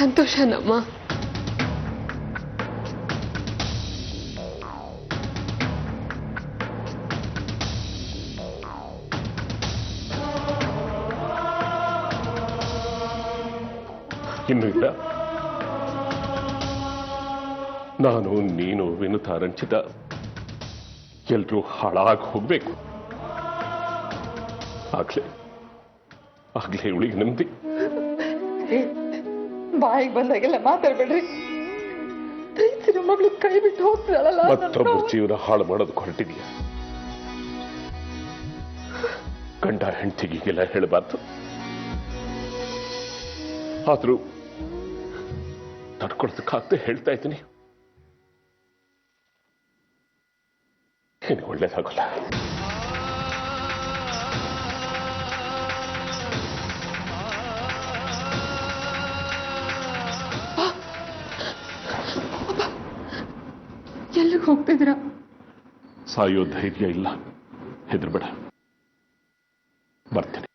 ಸಂತೋಷನಮ್ಮ. ಇನ್ನು ಇಲ್ಲ, ನಾನು ನೀನು ವಿನುತಾ ರಂಚಿತ ಎಲ್ರೂ ಹಾಳಾಗಿ ಹೋಗ್ಬೇಕು. ಆಗ್ಲೇ ಇವಳಿಗೆ ನೆಮ್ಮದಿ. ಬಾಯಿಗೆ ಬಂದಾಗೆಲ್ಲ ಮಾತಾಡ್ಬೇಡ್ರಿ. ಮಗಳು ಕೈ ಬಿಟ್ಟು ಹೋಗ್ತಾಳಲ್ಲ, ಮತ್ತೊಬ್ಬ ಜೀವನ ಹಾಳು ಮಾಡೋದಕ್ಕೆ ಹೊರಟಿದೀಯ. ಗಂಡ ಹೆಂಡತಿಗೆಲ್ಲ ಹೇಳಬಾರ್ದು. ಆದ್ರೂ ತಡ್ಕೊಳೋದಕ್ಕಾಗದೆ ಹೇಳ್ತಾ ಇದ್ದೀನಿ. ಏನು ಒಳ್ಳೇದಾಗಲ್ಲ. ಎಲ್ಲಿಗೆ ಹೋಗ್ತಿದ್ದೀರಾ? ಸಾಯೋ ಧೈರ್ಯ ಇಲ್ಲ, ಹೆದರ್ಬೇಡ, ಬರ್ತೀನಿ.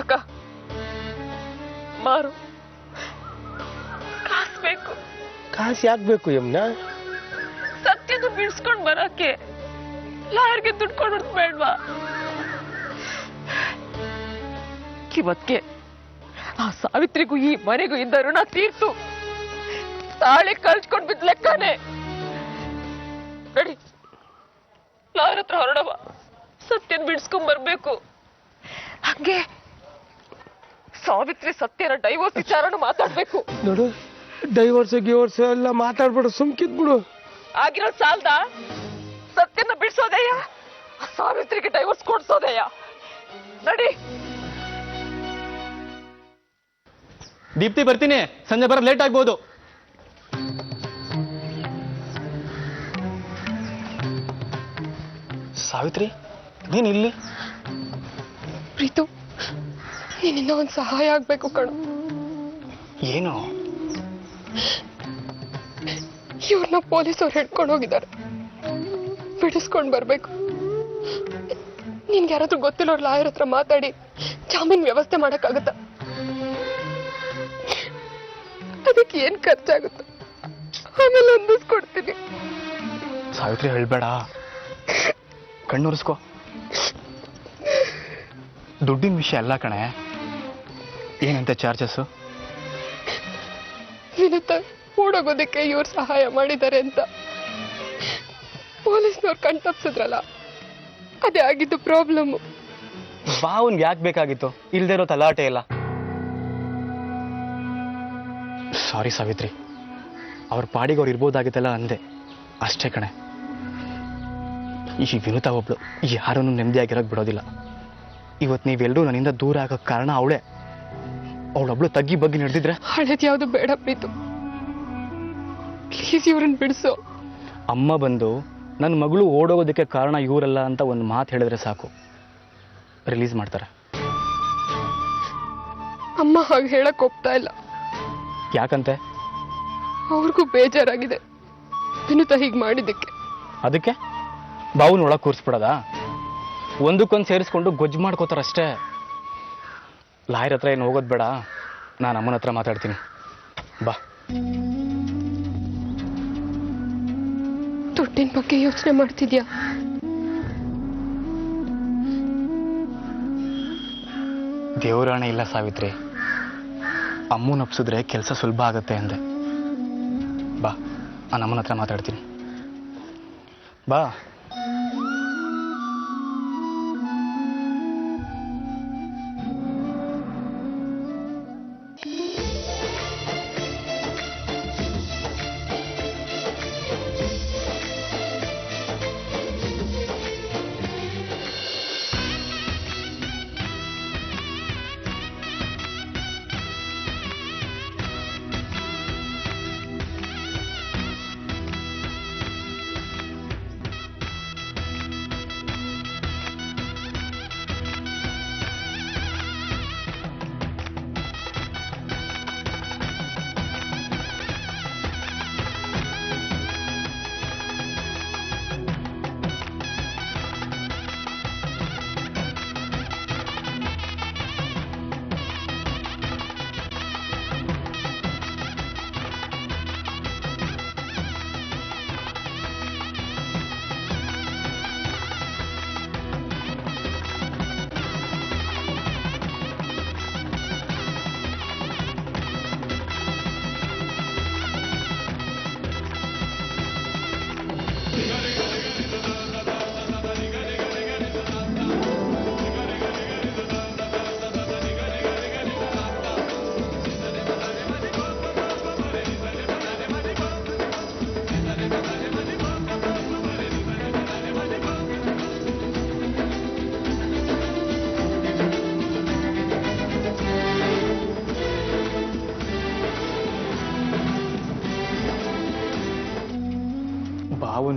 ಅಕ್ಕ, ಮಾರು, ಕಾಸು ಬೇಕು. ಕಾಸು ಯಾಕೆ ಬೇಕು ಯಮ್ನಾ? ಸತ್ಯನ ಬಿಡಿಸ್ಕೊಂಡ್ ಬರಕ್ಕೆ ಲಾಯರ್ಗೆ ದುಡ್ಡು ಕೊಡೋದು ಬೇಡ್ವಾ? ಇವತ್ಗೆ ಆ ಸಾವಿತ್ರಿಗೂ ಈ ಮನೆಗೂ ಇದ್ದ ಋಣ ತೀರ್ತು. ತಾಳಿ ಕಳ್ಸ್ಕೊಂಡ್ ಬಿದ್ದ ಲೆಕ್ಕನೆ. ನಡಿ, ಲಾಯರ್ ಹತ್ರ ಹೊರಡವ. ಸತ್ಯನ್ ಬಿಡಿಸ್ಕೊಂಡ್ ಬರ್ಬೇಕು. ಹಂಗೆ ಸಾವಿತ್ರಿ ಸತ್ಯನ ಡೈವೋರ್ಸ್ ವಿಚಾರನು ಮಾತಾಡ್ಬೇಕು. ನೋಡು, ಡೈವರ್ಸ್ ಗಿವರ್ಸ್ ಎಲ್ಲ ಮಾತಾಡ್ಬಿಡು, ಸುಮ್ಕಿದ್ ಬಿಡು. ಆಗಿರೋ ಸಾಲ್ದ ಸತ್ಯನ ಬಿಡಿಸೋದಯ್ಯ, ಸಾವಿತ್ರಿಗೆ ಡೈವರ್ಸ್ ಕೊಡ್ಸೋದಯ್ಯ. ನಡಿ. ದೀಪ್ತಿ, ಬರ್ತೀನಿ. ಸಂಜೆ ಬರೋದು ಲೇಟ್ ಆಗ್ಬೋದು. ಸಾವಿತ್ರಿ, ನೀನ್ ಇಲ್ಲಿ? ಪ್ರೀತು, ನೀನಿನ್ನ ಒಂದು ಸಹಾಯ ಆಗ್ಬೇಕು ಕಣು. ಏನು? ಇವ್ರನ್ನ ಪೊಲೀಸವ್ರು ಹಿಡ್ಕೊಂಡು ಹೋಗಿದ್ದಾರೆ. ಬಿಡಿಸ್ಕೊಂಡ್ ಬರ್ಬೇಕು. ನಿನ್ಗೆ ಯಾರಾದ್ರೂ ಗೊತ್ತಿಲ್ಲೋರ್ ಲಾಯರ್ ಹತ್ರ ಮಾತಾಡಿ ಜಾಮೀನ್ ವ್ಯವಸ್ಥೆ ಮಾಡಕ್ಕಾಗತ್ತ? ಅದಕ್ಕೆ ಏನ್ ಖರ್ಚಾಗುತ್ತೆ ಆಮೇಲೆ ಹೊಂದಿಸ್ಕೊಡ್ತೀನಿ. ಸಾವಿತ್ರಿ, ಹೇಳ್ಬೇಡ, ಕಣ್ಣುರಿಸ್ಕೋ. ದುಡ್ಡಿನ ವಿಷಯ ಅಲ್ಲ ಕಣೆ. ಏನಂತ ಚಾರ್ಜಸ್? ವಿನುತಾ ಓಡೋಗೋದಕ್ಕೆ ಇವ್ರು ಸಹಾಯ ಮಾಡಿದ್ದಾರೆ ಅಂತ ಪೊಲೀಸ್ನವ್ರು ಕಣ್ತಪ್ಸಿದ್ರಲ್ಲ, ಅದೇ ಆಗಿದ್ದು ಪ್ರಾಬ್ಲಮ್. ಬಾವನ್ಗೆ ಯಾಕೆ ಬೇಕಾಗಿತ್ತು? ಇಲ್ದೇ ಇರೋ ತಲಾಟೆ ಇಲ್ಲ. ಸಾರಿ ಸಾವಿತ್ರಿ, ಅವ್ರ ಪಾಡಿಗೆ ಅವ್ರು ಇರ್ಬೋದಾಗಿತ್ತಲ್ಲ ಅಂದೆ ಅಷ್ಟೇ ಕಣೆ. ಈ ವಿನುತಾ ಒಬ್ಳು ಯಾರನ್ನು ನೆಮ್ಮದಿಯಾಗಿರೋಕೆ ಬಿಡೋದಿಲ್ಲ. ಇವತ್ತು ನೀವೆಲ್ಲರೂ ನನ್ನಿಂದ ದೂರ ಆಗೋಕ್ಕೆ ಕಾರಣ ಅವಳೇ. ಅವಳೊಬ್ಳು ತಗ್ಗಿ ಬಗ್ಗೆ ನಡೆದಿದ್ರೆ. ಹಳೇದು ಯಾವುದು ಬೇಡ ಪ್ರೀತು, ಪ್ಲೀಸ್ ಇವ್ರನ್ನ ಬಿಡಿಸು. ಅಮ್ಮ ಬಂದು ನನ್ನ ಮಗಳು ಓಡೋಗೋದಕ್ಕೆ ಕಾರಣ ಇವರಲ್ಲ ಅಂತ ಒಂದು ಮಾತು ಹೇಳಿದ್ರೆ ಸಾಕು, ರಿಲೀಸ್ ಮಾಡ್ತಾರೆ. ಅಮ್ಮ ಹಾಗೆ ಹೇಳಕ್ ಒಪ್ತಾ ಇಲ್ಲ. ಯಾಕಂತೆ? ಅವ್ರಿಗೂ ಬೇಜಾರಾಗಿದೆ ವಿನುತಾ ಹೀಗೆ ಮಾಡಿದ್ದಕ್ಕೆ. ಅದಕ್ಕೆ ಬಾವುನ ಒಳಗೆ ಕೂರಿಸ್ಬಿಡೋದಾ? ಒಂದಕ್ಕೊಂದು ಸೇರಿಸ್ಕೊಂಡು ಗೊಜ್ಜು ಮಾಡ್ಕೋತಾರಷ್ಟೇ. ಲಾಯರ್ ಹತ್ರ ಏನು ಹೋಗೋದು ಬೇಡ, ನಾನು ಅಮ್ಮನ ಹತ್ರ ಮಾತಾಡ್ತೀನಿ. ಬಾ. ದುಡ್ಡಿನ ಬಗ್ಗೆ ಯೋಚನೆ ಮಾಡ್ತಿದ್ಯಾ? ದೇವರಾಣೆ ಇಲ್ಲ ಸಾವಿತ್ರಿ. ಅಮ್ಮನ ಒಪ್ಸಿದ್ರೆ ಕೆಲಸ ಸುಲಭ ಆಗುತ್ತೆ ಅಂದೆ. ಬಾ, ನಾನು ಅಮ್ಮನ ಹತ್ರ ಮಾತಾಡ್ತೀನಿ. ಬಾ.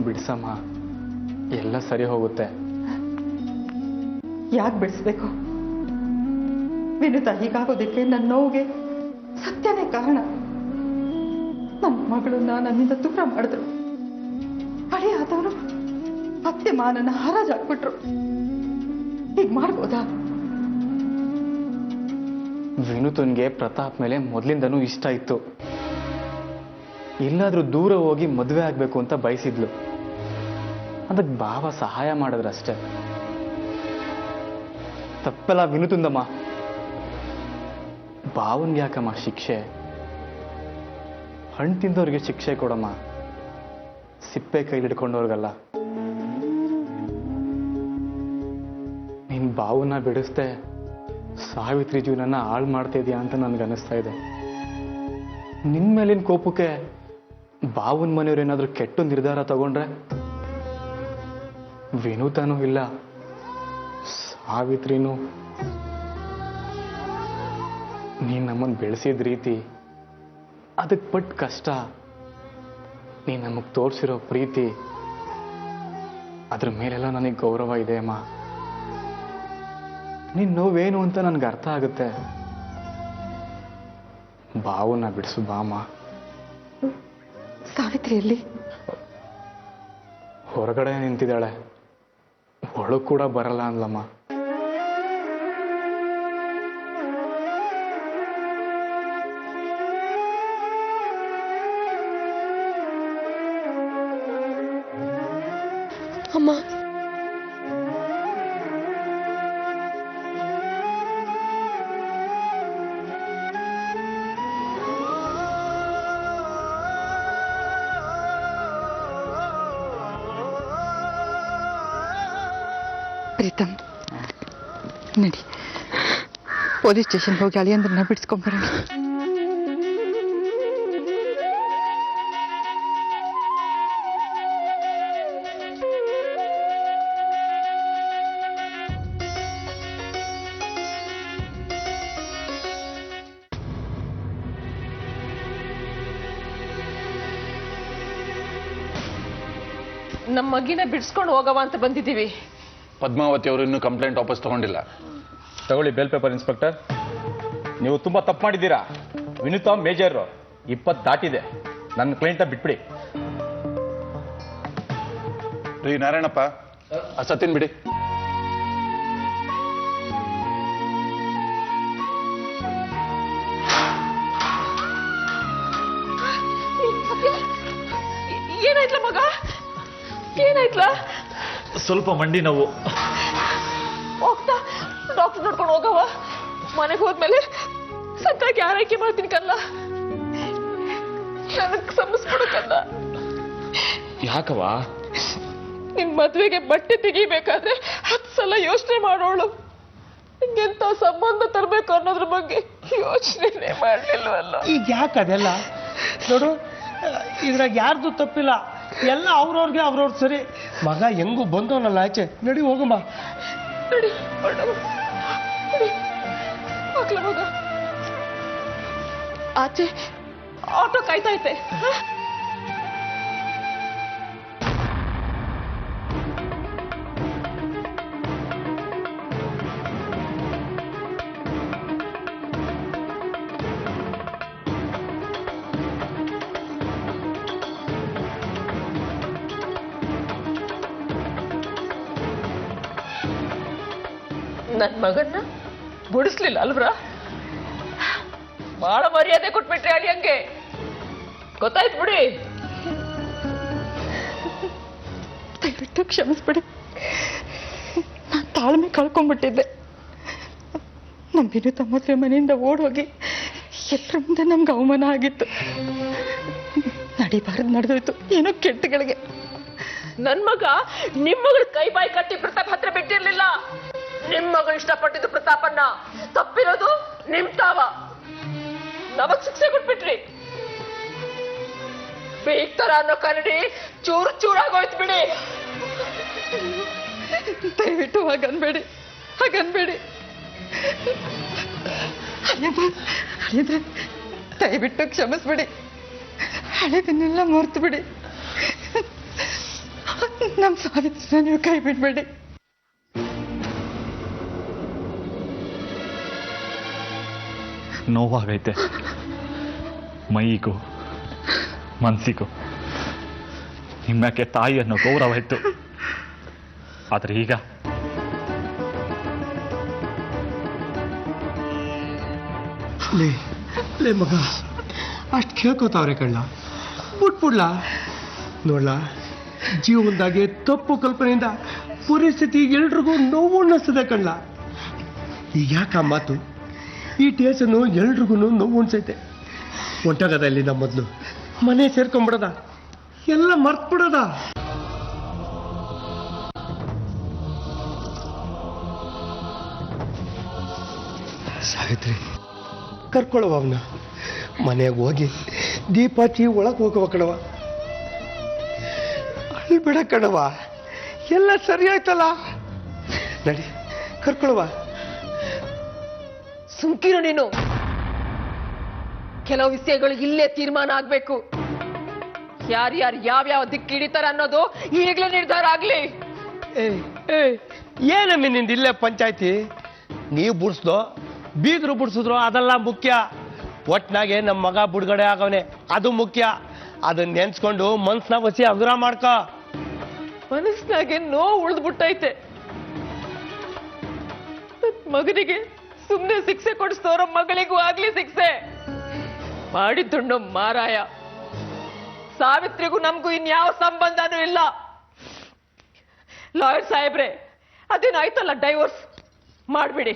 ಬಿಡಿಸಮ್ಮ, ಎಲ್ಲ ಸರಿ ಹೋಗುತ್ತೆ. ಯಾಕೆ ಬಿಡಿಸ್ಬೇಕು? ವಿನುತಾ ಹೀಗಾಗೋದಕ್ಕೆ ನನ್ನ ನೋವಿಗೆ ಸತ್ಯನೇ ಕಾರಣ. ನನ್ನ ಮಗಳನ್ನ ನನ್ನಿಂದ ದೂರ ಮಾಡಿದ್ರು. ಅಡಿ ಆದವರು ಅತ್ತೆ ಮಾನನ ಹರಾಜಾಕ್ಬಿಟ್ರು. ಹೀಗೆ ಮಾಡ್ಬೋದಾ? ವಿನುತನ್ಗೆ ಪ್ರತಾಪ್ ಮೇಲೆ ಮೊದಲಿಂದನೂ ಇಷ್ಟ ಇತ್ತು. ಎಲ್ಲಾದ್ರೂ ದೂರ ಹೋಗಿ ಮದುವೆ ಆಗ್ಬೇಕು ಅಂತ ಬಯಸಿದ್ಲು. ಅದಕ್ಕೆ ಭಾವ ಸಹಾಯ ಮಾಡಿದ್ರಷ್ಟೇ. ತಪ್ಪೆಲ್ಲ ವಿನುತಂದಮ್ಮ. ಭಾವನ್ಗೆ ಯಾಕಮ್ಮ ಶಿಕ್ಷೆ? ಹಣ್ಣು ತಿಂದವ್ರಿಗೆ ಶಿಕ್ಷೆ ಕೊಡಮ್ಮ, ಸಿಪ್ಪೆ ಕೈಲಿ ಹಿಡ್ಕೊಂಡವ್ರಿಗಲ್ಲ. ನೀನ್ ಬಾವನ್ನ ಬಿಡಿಸ್ದೆ ಸಾವಿತ್ರಿ ಜೀವನನ್ನ ಹಾಳು ಮಾಡ್ತಾ ಇದೀಯ ಅಂತ ನನ್ಗನ್ನಿಸ್ತಾ ಇದೆ. ನಿನ್ ಮೇಲಿನ ಕೋಪಕ್ಕೆ ಬಾವನ್ ಮನೆಯವ್ರು ಏನಾದ್ರೂ ಕೆಟ್ಟ ನಿರ್ಧಾರ ತಗೊಂಡ್ರೆ? ವಿನೂತನೂ ಇಲ್ಲ, ಸಾವಿತ್ರಿನೂ. ನೀನ್ ನಮ್ಮನ್ನು ಬೆಳೆಸಿದ ರೀತಿ, ಅದಕ್ಕೆ ಪಟ್ಟು ಕಷ್ಟ, ನೀನ್ ನಮಗ್ ತೋರಿಸಿರೋ ಪ್ರೀತಿ, ಅದ್ರ ಮೇಲೆಲ್ಲ ನನಗೆ ಗೌರವ ಇದೆ ಅಮ್ಮ. ನಿನ್ ನೋವೇನು ಅಂತ ನನ್ಗೆ ಅರ್ಥ ಆಗುತ್ತೆ. ಬಾವನ್ನ ಬಿಡಿಸು ಬಾಮ. ಸಾವಿತ್ರಿಯಲ್ಲಿ ಹೊರಗಡೆ ನಿಂತಿದ್ದಾಳೆ, ಒಳಗ್ ಕೂಡ ಬರಲ್ಲ ಅನ್ಲಮ್ಮ. ಅಮ್ಮ, ಪ್ರೀತಮ್, ನಡಿ ಪೊಲೀಸ್ ಸ್ಟೇಷನ್ ಹೋಗಿ ಅಳಿಯಂದ್ರನ್ನ ಬಿಡಿಸ್ಕೊಂಬರೋಣ. ನಮ್ಮ ಮಗಿನ ಬಿಡಿಸ್ಕೊಂಡು ಹೋಗವ ಅಂತ ಬಂದಿದ್ದೀವಿ. ಪದ್ಮಾವತಿ ಅವರು ಇನ್ನೂ ಕಂಪ್ಲೇಂಟ್ ವಾಪಸ್ ತಗೊಂಡಿಲ್ಲ. ತಗೊಳ್ಳಿ ಬೇಲ್ ಪೇಪರ್ ಇನ್ಸ್ಪೆಕ್ಟರ್. ನೀವು ತುಂಬಾ ತಪ್ಪು ಮಾಡಿದ್ದೀರಾ. ವಿನುತಾ ಮೇಜರ್ 20 ದಾಟಿದೆ. ನನ್ನ ಕ್ಲೈಂಟ ಬಿಟ್ಬಿಡಿ. ರೀ ನಾರಾಯಣಪ್ಪ, ಆ ಸತಿನ್ ಬಿಡಿ. ಏನಾಯ್ತಲ್ಲ ಮಗ? ಏನಾಯ್ತಲ್ಲ? ಸ್ವಲ್ಪ ಮಂಡಿ ನೋವು. ಹೋಗ್ತಾ ಡಾಕ್ಟರ್ ನೋಡ್ಕೊಂಡು ಹೋಗವ. ಮನೆಗೆ ಹೋದ್ಮೇಲೆ ಸತ್ತಾಗಿ ಆರೈಕೆ ಮಾಡ್ತೀನಿ ಕಲ್ಲ. ನನಗ್ ಸಮಸ್ಬಿಡಕಲ್ಲ. ಯಾಕವ? ನಿನ್ ಮದ್ವೆಗೆ ಬಟ್ಟೆ ತೆಗಿಬೇಕಾದ್ರೆ 10 ಸಲ ಯೋಚನೆ ಮಾಡೋಳು. ನಿಂಗೆಂತ ಸಂಬಂಧ ತರಬೇಕು ಅನ್ನೋದ್ರ ಬಗ್ಗೆ ಯೋಚನೆ ಮಾಡ್ಲಿಲ್ವಲ್ಲ. ಈಗ ಯಾಕೆ ಅದೆಲ್ಲ? ನೋಡು, ಇದ್ರಾಗ ಯಾರ್ದು ತಪ್ಪಿಲ್ಲ. ಎಲ್ಲ ಅವ್ರವ್ರಿಗೆ ಅವ್ರವ್ರು ಸರಿ. ಮಗ ಹೆಂಗೂ ಬಂದವನಲ್ಲ ಆಚೆ. ನಡಿ ಹೋಗಮ್ಮ. ನಡಿ, ಹೊರಡವ. ನಡಿ. ಮಕ್ಳ ಮಗ ಆಚೆ ಆಟೋ ಕಾಯ್ತೈತೆ. ನನ್ ಮಗನ್ನ ಬಿಡಿಸ್ಲಿಲ್ಲ ಅಲ್ವ್ರ? ಬಹಳ ಮರ್ಯಾದೆ ಕೊಟ್ಬಿಟ್ರಿ ಅಳಿಯಂಗೆ. ಗೊತ್ತಾಯ್ತು ಬಿಡಿ. ದಯವಿಟ್ಟು ಕ್ಷಮಿಸ್ಬಿಡಿ. ನಾನು ತಾಳ್ಮೆ ಕಳ್ಕೊಂಡ್ಬಿಟ್ಟಿದ್ದೆ. ನಮ್ಮ ವಿನುತಾ ಮದುವೆ ಮನೆಯಿಂದ ಓಡೋಗಿ ಎಲ್ಲರ ಮುಂದೆ ನಮ್ಗೆ ಅವಮಾನ ಆಗಿತ್ತು. ನಡಿಬಾರದು ನಡೆದೋಯ್ತು ಏನೋ ಕೆಟ್ಟಗಳಿಗೆ. ನನ್ ಮಗ ನಿಮ್ ಮಗಳ ಕೈ ಬಾಯಿ ಕಟ್ಟಿ ಪ್ರತಾಪ್ ಹತ್ರ ಬಿಟ್ಟಿರ್ಲಿಲ್ಲ. ನಿಮ್ ಮಗಳು ಇಷ್ಟಪಟ್ಟಿದ್ದು ಪ್ರತಾಪನ್ನ. ತಪ್ಪಿರೋದು ನಿಮ್ ತಾವ. ನಮಗ್ ಶಿಕ್ಷೆ ಕೊಟ್ಬಿಟ್ರಿ. ಬೇಕ್ ತರ ಅನ್ನೋ ಕನ್ನಡಿ ಚೂರು ಚೂರಾಗೋಯ್ತು ಬಿಡಿ. ದಯವಿಟ್ಟು ಹಾಗನ್ಬೇಡಿ, ಹಾಗನ್ಬೇಡಿ. ಹಳೆದ್ರೆ ದಯವಿಟ್ಟು ಕ್ಷಮಿಸ್ಬಿಡಿ. ಹಳೆದನ್ನೆಲ್ಲ ಮರ್ತು ಬಿಡಿ. ನಮ್ಮ ಸಾವಿತ್ರನ ನೀವು ಕೈ ಬಿಡಬೇಡಿ. ನೋವಾಗೈತೆ, ಮೈಗೂ ಮನಸ್ಸಿಗೂ. ನಿಮ್ಮಕ್ಕೆ ತಾಯಿ ಅನ್ನೋ ಗೌರವ ಇತ್ತು, ಆದ್ರೆ ಈಗ ಲೇ ಮಗ, ಅಷ್ಟು ಕೇಳ್ಕೊತಾವ್ರೆ ಕಣ್ಣ, ಬಿಟ್ಬಿಡ್ಲಾ? ನೋಡ್ಲಾ, ಜೀವನದಾಗೆ ತಪ್ಪು ಕಲ್ಪನೆಯಿಂದ ಪರಿಸ್ಥಿತಿ ಎಲ್ರಿಗೂ ನೋವು ಅನ್ನಿಸ್ತದೆ ಕಣ್ಣ. ಈಗ ಯಾಕ ಮಾತು? ಈ ಟೇಸನ್ನು ಎಲ್ರಿಗೂ ನೋವು ಅನ್ಸೈತೆ. ಹೊಂಟಾಗದ ಇಲ್ಲಿಂದ ಮೊದಲು ಮನೆ ಸೇರ್ಕೊಂಡ್ಬಿಡದ, ಎಲ್ಲ ಮರ್ತ್ಬಿಡದ. ಸಾವಿತ್ರಿ, ಕರ್ಕೊಳ್ಳವ ಅವನ ಮನೆಗೆ ಹೋಗಿ ದೀಪ ಹಚ್ಚಿ ಒಳಗೆ ಹೋಗವ ಕಣವ. ಅಳ್ಬೇಡ ಕಣವ, ಎಲ್ಲ ಸರಿ ಆಯ್ತಲ್ಲ. ನಡಿ, ಕರ್ಕೊಳ್ಳವ. ಸುಮ್ಕಿರು ನೀನು. ಕೆಲವು ವಿಷಯಗಳು ಇಲ್ಲೇ ತೀರ್ಮಾನ ಆಗ್ಬೇಕು. ಯಾರ್ಯಾರು ಯಾವ್ಯಾವ ದಿಕ್ಕು ಹಿಡಿತಾರ ಅನ್ನೋದು ಈಗಲೇ ನಿರ್ಧಾರ ಆಗ್ಲಿ. ಏನಮ್ಮಿ ನಿಂದ ಇಲ್ಲೇ ಪಂಚಾಯ್ತಿ? ನೀವು ಬಿಡ್ಸ್ದೋ ಬೀಗರು ಬಿಡ್ಸಿದ್ರು ಅದೆಲ್ಲ ಮುಖ್ಯ. ಒಟ್ನಾಗೆ ನಮ್ಮ ಮಗ ಬಿಡುಗಡೆ ಆಗವನೆ, ಅದು ಮುಖ್ಯ. ಅದನ್ನ ನೆನ್ಸ್ಕೊಂಡು ಮನ್ಸ್ನ ಬಸಿ ಹಗುರ ಮಾಡ್ಕ. ಮನಸ್ನಾಗೆ ನೋವು ಉಳಿದ್ಬಿಟ್ಟೈತೆ. ಮಗನಿಗೆ ಸುಮ್ನೆ ಶಿಕ್ಷೆ ಕೊಡಿಸ್ತವ್ರ ಮಗಳಿಗೂ ಆಗ್ಲಿ ಶಿಕ್ಷೆ. ಮಾಡಿದ್ದುಣ್ಣು ಮಾರಾಯ. ಸಾವಿತ್ರಿಗೂ ನಮಗೂ ಇನ್ಯಾವ ಸಂಬಂಧನೂ ಇಲ್ಲ. ಲಾಯರ್ ಸಾಹೇಬ್ರೆ, ಅದೇನಾಯ್ತಲ್ಲ, ಡೈವೋರ್ಸ್ ಮಾಡ್ಬಿಡಿ.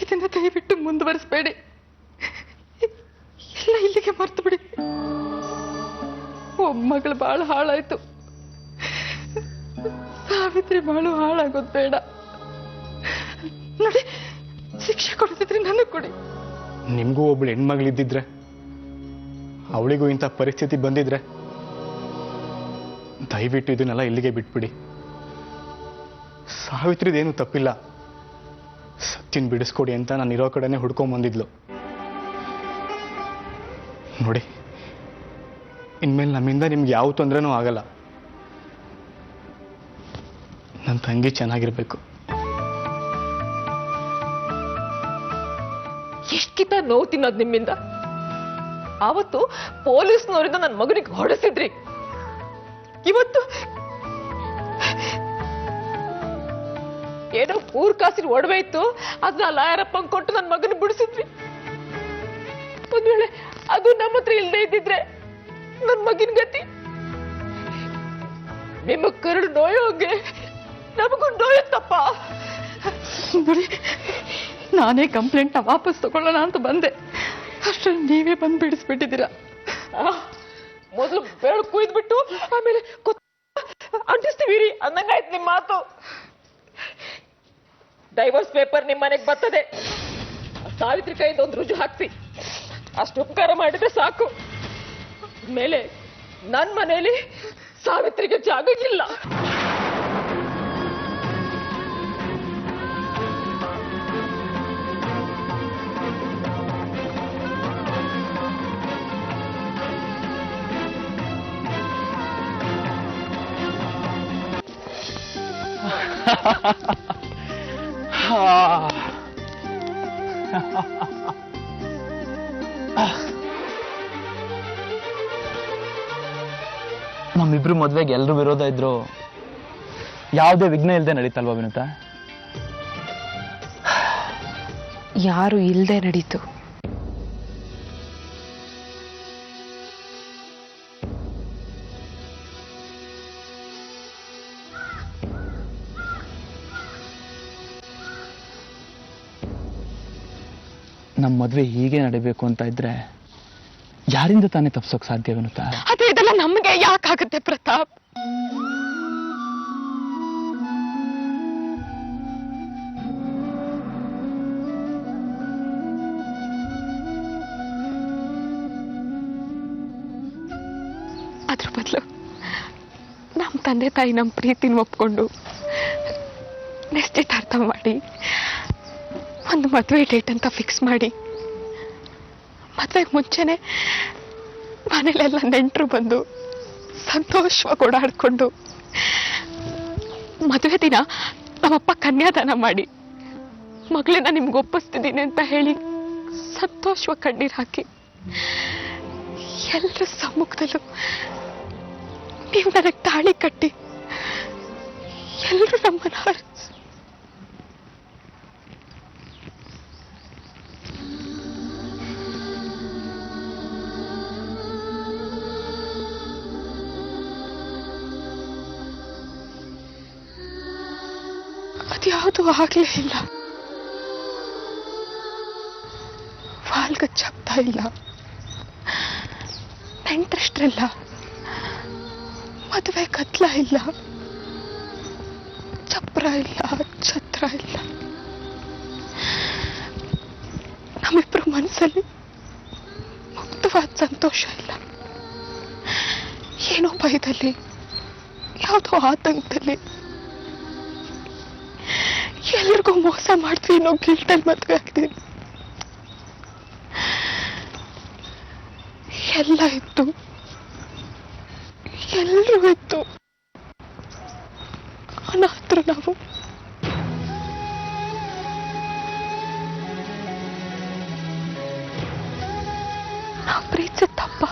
ಇದನ್ನ ದಯವಿಟ್ಟು ಮುಂದುವರಿಸಬೇಡಿ. ಎಲ್ಲ ಇಲ್ಲಿಗೆ ಮರ್ತು ಬಿಡಿ. ಒಮ್ಮಗಳು ಬಾಳ ಹಾಳಾಯ್ತು, ಸಾವಿತ್ರಿ ಬಾಳು ಹಾಳಾಗೋದು ಬೇಡ. ನೋಡಿ, ಶಿಕ್ಷೆ ಕೊಡ್ತಿದ್ರೆ ನನಗೆ ಕೊಡಿ. ನಿಮಗೂ ಒಬ್ಳು ಹೆಣ್ಮಗಳಿದ್ದಿದ್ರೆ, ಅವಳಿಗೂ ಇಂಥ ಪರಿಸ್ಥಿತಿ ಬಂದಿದ್ರೆ, ದಯವಿಟ್ಟು ಇದನ್ನೆಲ್ಲ ಇಲ್ಲಿಗೆ ಬಿಟ್ಬಿಡಿ. ಸಾವಿತ್ರಿದೇನು ತಪ್ಪಿಲ್ಲ. ಸತ್ಯನ್ ಬಿಡಿಸ್ಕೊಡಿ ಅಂತ ನಾನು ಇರೋ ಕಡೆನೆ ಹುಡ್ಕೊಂಬಂದಿದ್ಲು. ನೋಡಿ, ಇನ್ಮೇಲೆ ನಮ್ಮಿಂದ ನಿಮ್ಗೆ ಯಾವ ತೊಂದರೆನೂ ಆಗಲ್ಲ. ನನ್ನ ತಂಗಿ ಚೆನ್ನಾಗಿರ್ಬೇಕು. ಎಷ್ಟಿತ ನೋವು ತಿನ್ನೋದು ನಿಮ್ಮಿಂದ. ಆವತ್ತು ಪೊಲೀಸ್ನವರಿಂದ ನನ್ನ ಮಗನಿಗೆ ಹೊಡೆಸಿದ್ರಿ. ಇವತ್ತು ಏನೋ ಕಾಸಿನ ಒಡವೆ ಇತ್ತು, ಅದನ್ನ ಲಾಯರಪ್ಪ ಕೊಟ್ಟು ನನ್ನ ಮಗನ ಬಿಡಿಸಿದ್ರಿ. ಒಂದ್ ವೇಳೆ ಅದು ನಮ್ಮ ಹತ್ರ ಇಲ್ಲದೆ ಇದ್ದಿದ್ರೆ ನನ್ನ ಮಗಿನ ಗತಿ. ನಿಮ್ಮ ಕರಡು ನೋಯೋಗೆ ನಮಗೂ ನೋಯುತ್ತಪ್ಪ. ನೋಡಿ, ನಾನೇ ಕಂಪ್ಲೇಂಟ್ನ ವಾಪಸ್ ತಗೊಳ್ಳೋಣ ಅಂತ ಬಂದೆ. ಅಷ್ಟ್ರಲ್ಲಿ ನೀವೇ ಬಂದು ಬಿಡಿಸ್ಬಿಟ್ಟಿದ್ದೀರಾ. ಮೊದಲು ಬೇಳು ಕುಯ್ದ್ಬಿಟ್ಟು ಆಮೇಲೆ ಅಂಟಿಸ್ತೀವಿ ಅಂದಂಗಾಯ್ತು ನಿಮ್ಮ ಮಾತು. ಡೈವರ್ಸ್ ಪೇಪರ್ ನಿಮ್ಮ ಮನೆಗೆ ಬರ್ತದೆ. ಸಾವಿತ್ರಿ ಕೈಯಿಂದ ಒಂದು ರುಜು ಹಾಕ್ಸಿ, ಅಷ್ಟು ಉಪಕಾರ ಮಾಡಿದ್ರೆ ಸಾಕು. ಮೇಲೆ ನನ್ನ ಮನೆಯಲ್ಲಿ ಸಾವಿತ್ರಿಗೆ ಜಾಗ ಇಲ್ಲ. ನಮ್ಮಿಬ್ರು ಮದ್ವೆಗೆ ಎಲ್ಲರೂ ವಿರೋಧ ಇದ್ರು, ಯಾವುದೇ ವಿಘ್ನ ಇಲ್ಲದೆ ನಡೀತಲ್ವಾ ವಿನುತಾ? ಯಾರು ಇಲ್ಲದೆ ನಡೀತು. ನಮ್ಮ ಮದ್ವೆ ಹೀಗೆ ನಡಿಬೇಕು ಅಂತ ಇದ್ರೆ ಯಾರಿಂದ ತಾನೇ ತಪ್ಸೋಕ್ ಸಾಧ್ಯ ವಿನುತಾ? ಅದೇ ಇದೆಲ್ಲ ನಮಗೆ ಯಾಕಾಗುತ್ತೆ ಪ್ರತಾಪ್? ತಂದೆ ತಾಯಿ ನಮ್ಮ ಪ್ರೀತಿನ ಒಪ್ಕೊಂಡು ನಿಶ್ಚಿತಾರ್ಥ ಮಾಡಿ ಒಂದು ಮದುವೆ ಡೇಟ್ ಅಂತ ಫಿಕ್ಸ್ ಮಾಡಿ ಮದುವೆಗೆ ಮುಂಚೆನೆ ಮನೇಲೆಲ್ಲ ನೆಂಟರು ಬಂದು ಸಂತೋಷವಾಗಿ ಓಡಾಡ್ಕೊಂಡು ಮದುವೆ ದಿನ ನಮ್ಮಪ್ಪ ಕನ್ಯಾದಾನ ಮಾಡಿ ಮಗಳನ್ನ ನಿಮ್ಗೆ ಒಪ್ಪಿಸ್ತಿದ್ದೀನಿ ಅಂತ ಹೇಳಿ ಸಂತೋಷವಾಗಿ ಕಣ್ಣೀರು ಹಾಕಿ ಎಲ್ಲರ ಸಮ್ಮುಖದಲ್ಲೂ ನೀವು ನನಗೆ ತಾಳಿ ಕಟ್ಟಿ ಎಲ್ಲರೂ ನಮ್ಮನ್ನ ಅದ್ಯಾವುದೂ ಆಗ್ಲೇ ಇಲ್ಲ. ವಾಲ್ಗ ಶಬ್ದ ಇಲ್ಲ, ನೆಂಟ್ರಷ್ಟ್ರಲ್ಲ, ಮದುವೆ ಕತ್ಲ ಇಲ್ಲ, ಚಪ್ರ ಇಲ್ಲ, ಛತ್ರ ಇಲ್ಲ. ನಮ್ಮಿಬ್ರು ಮನಸ್ಸಲ್ಲಿ ಮುಕ್ತವಾದ ಸಂತೋಷ ಇಲ್ಲ. ಏನೋ ಭಯದಲ್ಲಿ, ಯಾವುದೋ ಆತಂಕದಲ್ಲಿ, ಎಲ್ರಿಗೂ ಮೋಸ ಮಾಡ್ತೀವಿ ಅನ್ನೋ ಗಿಲ್ಟಲ್ಲಿ ಮದುವೆ ಆಗ್ತೀನಿ. ಎಲ್ಲ ಇತ್ತು, ಎಲ್ಲರೂ ಇತ್ತು, ಅನಾಥರು ನಾವು. ನಾವು ಪ್ರೀತಿಸಿದ ತಪ್ಪ.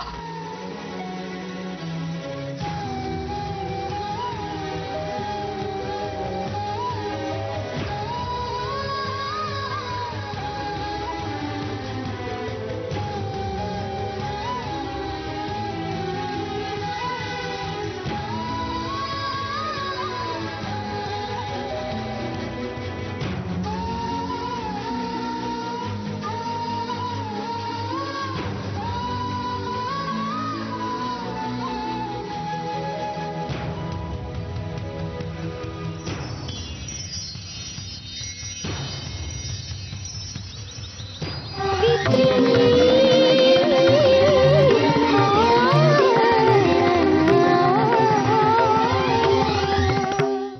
Thank you.